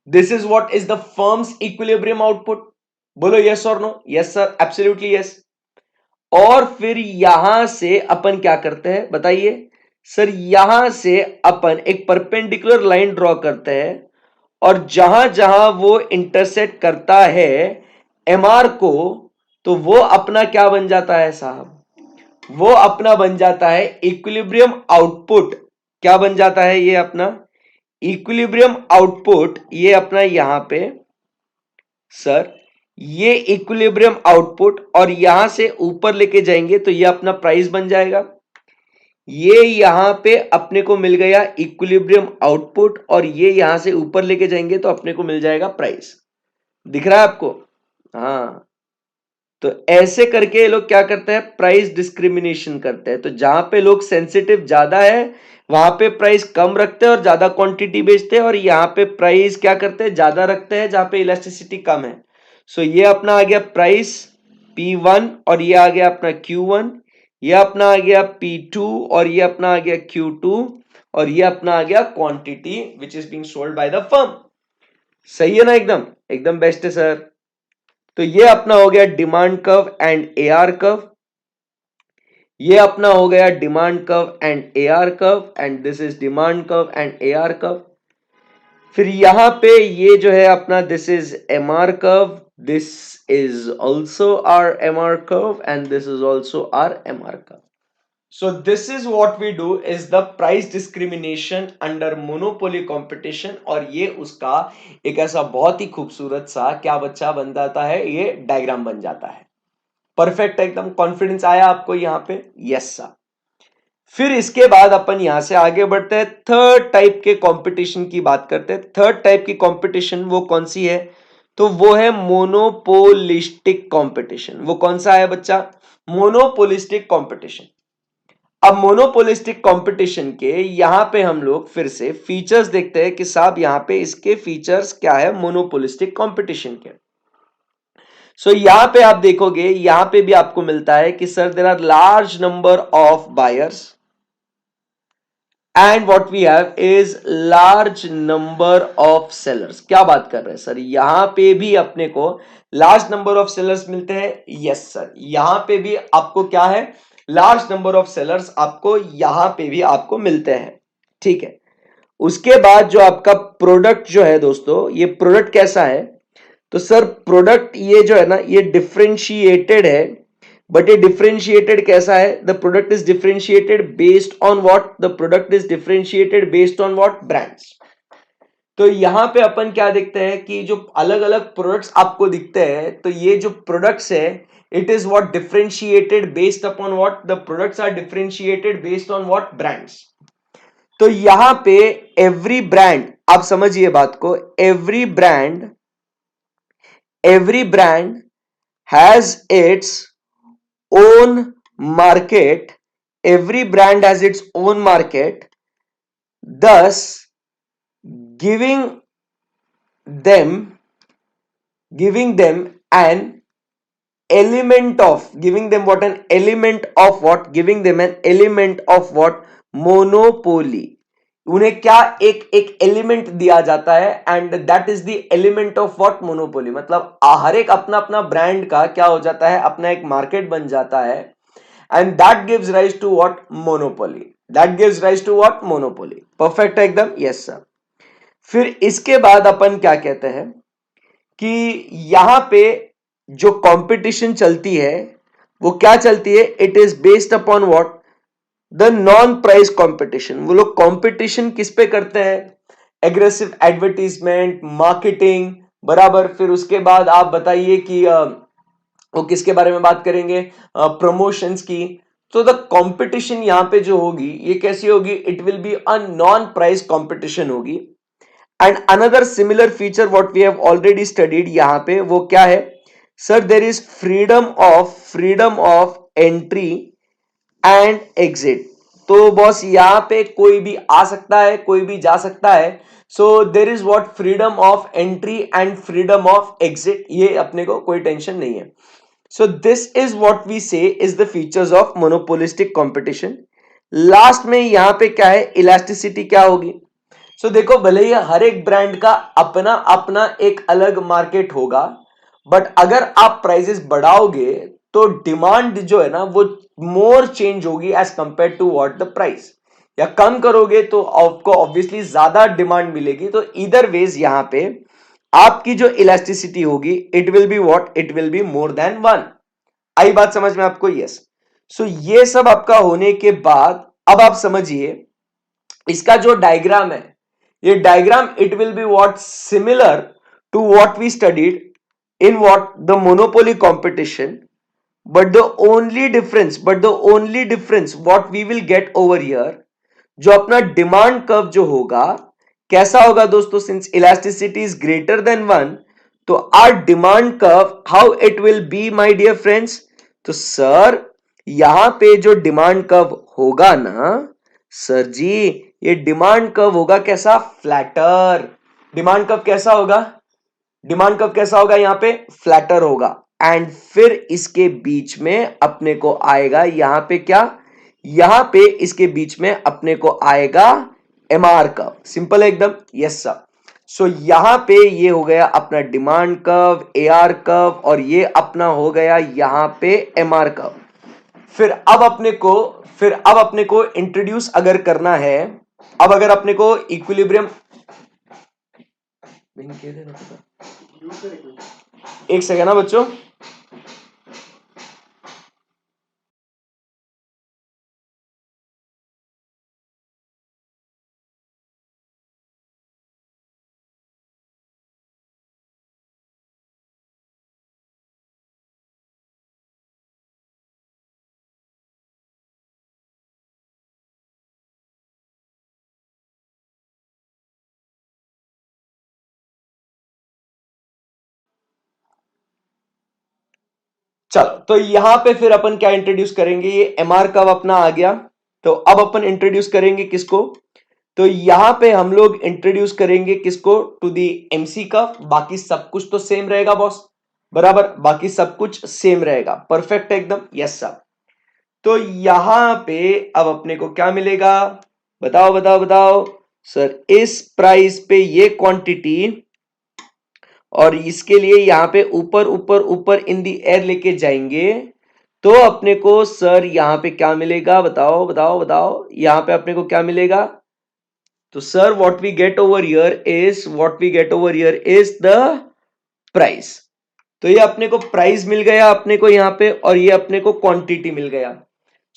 This is what is the firm's equilibrium output. बोलो यस और no, yes sir, absolutely yes. और फिर यहां से अपन क्या करते हैं बताइए सर, यहां से अपन एक परपेंडिकुलर लाइन ड्रॉ करते हैं, और जहां जहां वो इंटरसेक्ट करता है एमआर को, तो वो अपना क्या बन जाता है साहब, वो अपना बन जाता है इक्विलिब्रियम आउटपुट। क्या बन जाता है ये अपना इक्विलिब्रियम आउटपुट, ये अपना यहां पे सर ये इक्विलिब्रियम आउटपुट, और यहां से ऊपर लेके जाएंगे तो ये अपना प्राइस बन जाएगा। ये यहां पे अपने को मिल गया इक्विलिब्रियम आउटपुट, और ये यहां से ऊपर लेके जाएंगे तो अपने को मिल जाएगा प्राइस। दिख रहा है आपको? हाँ, तो ऐसे करके ये लोग क्या करते हैं, प्राइस डिस्क्रिमिनेशन करते हैं। तो जहां पे लोग सेंसिटिव ज्यादा है वहां पे प्राइस कम रखते हैं और ज्यादा क्वांटिटी बेचते हैं, और यहाँ पे प्राइस क्या करते हैं, ज्यादा रखते हैं जहां पे इलास्टिसिटी कम है। सो ये अपना आ गया प्राइस P1, और ये आ गया अपना Q1, ये अपना आ गया P2, और ये अपना आ गया Q2, और ये अपना आ गया quantity which is being sold by the firm. सही है ना? एकदम एकदम बेस्ट है सर। तो ये अपना हो गया demand curve and AR curve, ये अपना हो गया demand curve and AR curve, and this is demand curve and AR curve. फिर यहां पे ये जो है अपना this is MR curve, this is also our MR curve, and this is also our MR curve. So this is what we do is the price discrimination under monopoly competition, और ये उसका एक ऐसा बहुत ही खूबसूरत सा क्या बच्चा बन जाता है, ये डायग्राम बन जाता है। परफेक्ट, एकदम कॉन्फिडेंस आया आपको यहाँ पे? Yes sir. फिर इसके बाद अपन यहां से आगे बढ़ते हैं, थर्ड टाइप के कंपटीशन की बात करते हैं। थर्ड टाइप की कंपटीशन वो कौन सी है? तो वो है मोनोपोलिस्टिक कंपटीशन। वो कौन सा है बच्चा? Monopolistic competition. अब मोनोपोलिस्टिक कंपटीशन के यहां पे हम लोग फिर से फीचर्स देखते हैं कि साहब यहां पे इसके फीचर्स क्या है मोनोपोलिस्टिक कंपटीशन के। सो यहां पे आप देखोगे, यहां पे भी आपको मिलता है कि sir there are large number of buyers and what we have is large number of sellers. क्या बात कर रहे हैं सर? यहां पे भी अपने को लार्ज नंबर ऑफ सेलर्स मिलते हैं। यस सर, यहां पे भी आपको क्या है, लार्ज नंबर ऑफ सेलर्स आपको यहां पे भी आपको मिलते हैं। ठीक है, उसके बाद जो आपका प्रोडक्ट जो है दोस्तों, ये प्रोडक्ट कैसा है? तो सर प्रोडक्ट ये जो है ना, ये डिफरेंशिएटेड है। बट ये डिफरेंशिएटेड कैसा है? The product is differentiated based on what? The product is differentiated based on what? Brands. तो यहां पे अपन क्या देखते हैं कि जो अलग अलग प्रोडक्ट्स आपको दिखते हैं, तो ये जो प्रोडक्ट्स है it is what? Differentiated based upon what? The products are differentiated based on what? Brands. तो यहां पे एवरी ब्रांड, आप समझिए बात को, every brand has its own market. Every brand has its own market, thus giving them an element of, giving them what? An element of what? Giving them an element of what? Monopoly. उन्हें क्या एक एक element दिया जाता है, and that is the element of what? Monopoly. मतलब हर एक अपना अपना ब्रांड का क्या हो जाता है, अपना एक मार्केट बन जाता है, and that gives rise to what? Monopoly. That gives rise to what? Monopoly. Perfect है एकदम? Yes sir. फिर इसके बाद अपन क्या कहते हैं कि यहां पे जो कंपटीशन चलती है वो क्या चलती है? It is based upon what? The non price competition. वो लोग कंपटीशन किस पे करते हैं? एग्रेसिव एडवर्टीजमेंट, मार्केटिंग, बराबर। फिर उसके बाद आप बताइए कि वो किसके बारे में बात करेंगे? प्रमोशंस की। तो द कंपटीशन यहां पे जो होगी ये कैसी होगी? It will be a non price competition होगी। And another similar feature what we have already studied यहां पे वो क्या है? Sir there is freedom of entry and exit. तो बॉस यहां पे कोई भी आ सकता है, कोई भी जा सकता है। So there is what? Freedom of entry and freedom of exit. ये अपने को कोई टेंशन नहीं है। So this is what we say is the features of monopolistic competition. Last में यहां पे क्या है? इलास्टिसिटी क्या होगी? सो देखो, भले ही हर एक ब्रांड का अपना अपना एक अलग मार्केट होगा, बट अगर आप प्राइसेस बढ़ाओगे तो डिमांड जो है ना वो मोर चेंज होगी as compare to what? The price. या कम करोगे तो आपको ऑब्वियसली ज्यादा डिमांड मिलेगी। तो इधर वेज यहां पे आपकी जो इलास्टिसिटी होगी it will be what? It will be more than one. आई बात समझ में आपको? यस। सो ये सब आपका होने के बाद अब आप समझिए इसका जो डायग्राम है, ये diagram it will be what? Similar to what we studied in what the monopoly competition, but the only difference what we will get over here, जो अपना डिमांड कर्व जो होगा कैसा होगा दोस्तों, since elasticity is greater than 1, तो our demand curve how it will be my dear friends, तो sir यहां पे जो डिमांड कर्व होगा ना सर जी, ये डिमांड कर्व होगा कैसा, फ्लैटर। डिमांड कर्व कैसा होगा, डिमांड कर्व कैसा होगा, यहां पे फ्लैटर होगा। एंड फिर इसके बीच में अपने को आएगा यहां पे क्या, यहां पे इसके बीच में अपने को आएगा एमआर कर्व। सिंपल है एकदम, यस सर। सो यहां पे ये हो गया अपना डिमांड कर्व, एआर कर्व, और ये अपना हो गया यहां पे एमआर कर्व। फिर अब अपने को इंट्रोड्यूस अगर करना है, अब अगर अपने को इक्विलिब्रियम, एक सेकेंड ना बच्चों, चलो तो यहां पे फिर अपन क्या इंट्रोड्यूस करेंगे, ये एमआर कर्व अपना आ गया, तो अब अपन इंट्रोड्यूस करेंगे किसको, तो यहां पे हम लोग इंट्रोड्यूस करेंगे किसको, टू दी एमसी कर्व। बाकी सब कुछ तो सेम रहेगा बॉस, बराबर, बाकी सब कुछ सेम रहेगा, परफेक्ट एकदम, यस सर। तो यहां पे अब अपने को क्या मिलेगा, बताओ बताओ बताओ सर, इस प्राइस पे ये क्वांटिटी और इसके लिए यहां पे ऊपर ऊपर ऊपर इन दी एयर लेके जाएंगे, तो अपने को सर यहां पे क्या मिलेगा, बताओ बताओ बताओ, यहां पे अपने को क्या मिलेगा, तो sir what we get over here is the price. तो ये अपने को प्राइस मिल गया अपने को यहां पे, और ये अपने को क्वांटिटी मिल गया।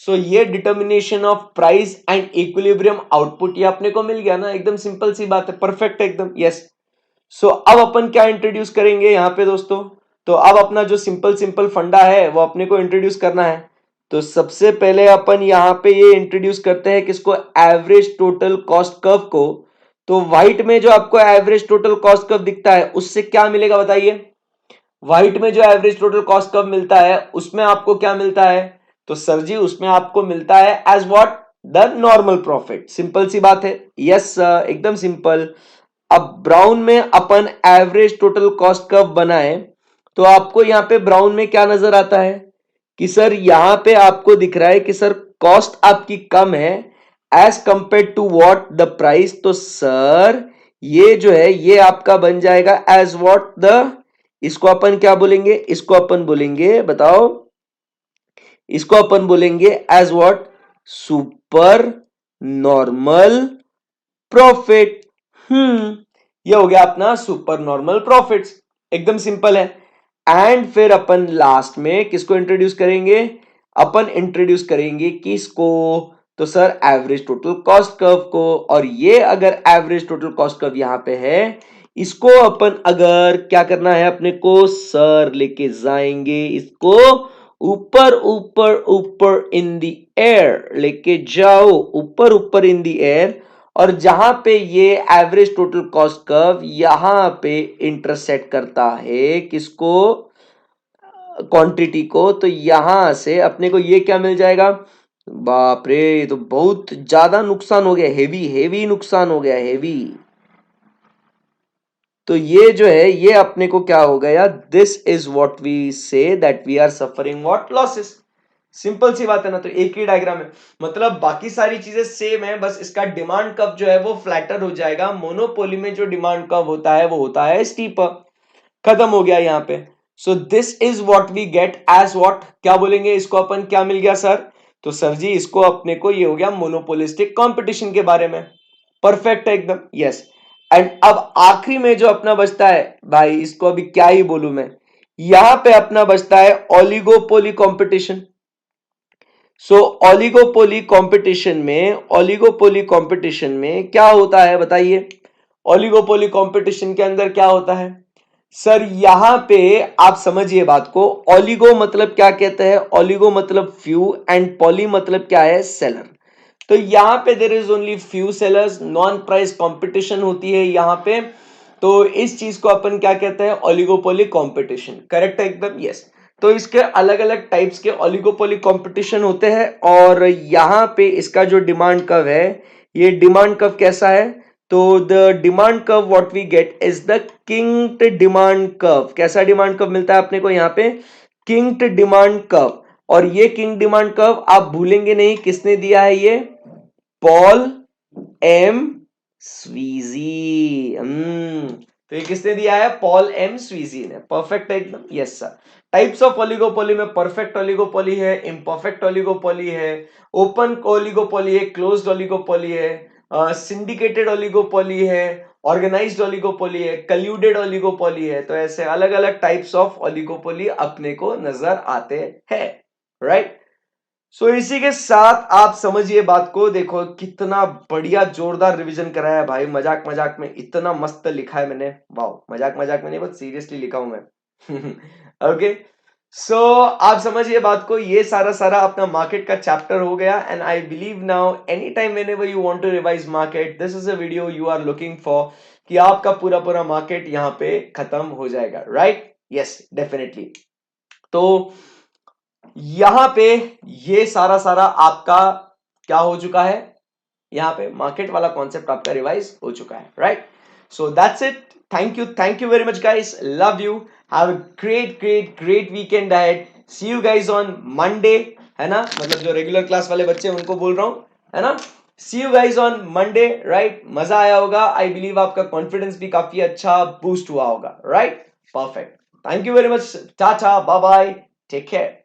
सो ये determination of price and equilibrium output ये अपने को मिल गया ना, एकदम सिंपल सी बात है, परफेक्ट एकदम, यस। सो अब अपन क्या इंट्रोड्यूस करेंगे यहां पे दोस्तों, तो अब अपना जो सिंपल फंडा है वो अपने को इंट्रोड्यूस करना है। तो सबसे पहले अपन यहां पे ये इंट्रोड्यूस करते हैं किसको, एवरेज टोटल कॉस्ट कर्व को। तो व्हाइट में जो आपको एवरेज टोटल कॉस्ट कर्व दिखता है उससे क्या मिलेगा बताइए, व्हाइट में जो एवरेज टोटल कॉस्ट कर्व मिलता है उसमें आपको क्या मिलता है, तो सर जी उसमें आपको मिलता है as what, the normal profit. Simple सी बात है, यस सर, एकदम सिंपल। अब ब्राउन में अपन एवरेज टोटल कॉस्ट कर्व बनाए, तो आपको यहां पे ब्राउन में क्या नजर आता है कि सर यहां पे आपको दिख रहा है कि सर कॉस्ट आपकी कम है as compare to what the price. तो सर ये जो है ये आपका बन जाएगा एज व्हाट द, इसको अपन क्या बोलेंगे, इसको अपन बोलेंगे, बताओ, इसको अपन बोलेंगे as what, super normal profit. ये हो गया अपना सुपर नॉर्मल प्रॉफिट्स, एकदम सिंपल है। एंड फिर अपन लास्ट में किसको इंट्रोड्यूस करेंगे, अपन इंट्रोड्यूस करेंगे किसको, तो sir average total cost curve को। और ये अगर एवरेज टोटल कॉस्ट कर्व यहां पे है, इसको अपन अगर क्या करना है अपने को, सर लेके जाएंगे इसको ऊपर ऊपर ऊपर इन दी एयर, लेके जाओ ऊपर ऊपर इन दी एयर, और जहां पे ये एवरेज टोटल कॉस्ट कर्व यहां पे इंटरसेक्ट करता है किसको, क्वांटिटी को, तो यहां से अपने को ये क्या मिल जाएगा, बाप रे ये तो बहुत ज्यादा नुकसान हो गया, हेवी हेवी नुकसान हो गया, हेवी। तो ये जो है ये अपने को क्या हो गया, this is what we say that we are suffering what losses. Simple सी बात है ना, तो एक ही डायग्राम है, मतलब बाकी सारी चीजें सेम है, बस इसका डिमांड कर्व जो है वो फ्लैटर हो जाएगा। मोनोपोली में जो डिमांड कर्व होता है वो होता है स्टीपर, खत्म हो गया यहाँ पे। So this is what we get as what, क्या बोलेंगे इसको अपन, क्या मिल गया सर, तो सर जी इसको अपने को ये हो गया मोनोपोलिस्टिक कंपटीशन के बारे में, परफेक्ट है एकदम, यस। एंड अब आखिरी में जो अपना बचता है भाई, इसको अभी क्या ही बोलूं मैं, यहां पे अपना बचता है ओलिगोपोली कंपटीशन। सो ओलिगोपोली कंपटीशन में क्या होता है बताइए, ओलिगोपोली कंपटीशन के अंदर क्या होता है, सर यहां पे आप समझिए बात को, ओलिगो मतलब क्या कहते हैं, ओलिगो मतलब फ्यू एंड पॉली मतलब क्या है, सेलर। तो यहां पे there is only few sellers, non price competition होती है यहां पे। तो इस चीज को अपन क्या कहते हैं, ओलिगोपोली कंपटीशन, करेक्ट है एकदम, यस। तो इसके अलग अलग टाइप्स के ओलिगोपोली कंपटीशन होते हैं, और यहां पे इसका जो डिमांड कर्व है, ये डिमांड कर्व कैसा है, तो the demand curve what we get is the kinked demand curve. कैसा डिमांड कर्व मिलता है अपने को यहाँ पे, किंक्ड डिमांड कर्व। और ये किंग डिमांड कर्व आप भूलेंगे नहीं, किसने दिया है ये, पॉल एम स्वीजी। तो ये किसने दिया है, पॉल एम स्वीजी ने। परफेक्ट है एकदम, yes sir. Types of oligopoly में परफेक्ट ओलिगोपोली है, इम्परफेक्ट ओलिगोपोली है, ओपन ओलिगोपोली है, क्लोज्ड ओलिगोपोली है, सिंडिकेटेड ओलिगोपोली है, ऑर्गेनाइज्ड ओलिगोपोली है, कल्यूडेड ओलिगोपोली है। तो ऐसे अलग अलग टाइप्स ऑफ ओलिगोपोली अपने को नजर आते हैं, राइट। सो इसी के साथ आप समझिए बात को, देखो कितना बढ़िया जोरदार रिवीजन कराया है भाई, मजाक मजाक में इतना मस्त लिखा है मैंने, वाह, मजाक मजाक में नहीं, बहुत सीरियसली लिखा हूं मैं। ओके, सो आप समझिए बात को, ये सारा सारा अपना मार्केट का चैप्टर हो गया। And I believe now any time whenever you want to revise market, this is a video you are looking for, कि आपका पूरा पूरा मार्केट यहाँ पे खत्म हो जाएगा, राइट, यस डेफिनेटली। तो यहां पे ये सारा सारा आपका क्या हो चुका है, यहां पे मार्केट वाला कॉन्सेप्ट आपका रिवाइज हो चुका है, right. So that's it, thank you very much guys, love you, have a great great great weekend ahead, see you guys on Monday, है ना, मतलब जो रेगुलर क्लास वाले बच्चे हैं उनको बोल रहा हूं, है ना। See you guys on Monday, right, मजा आया होगा, आई बिलीव आपका कॉन्फिडेंस भी काफी अच्छा बूस्ट हुआ होगा, right, perfect, thank you very much, tata bye bye, take care.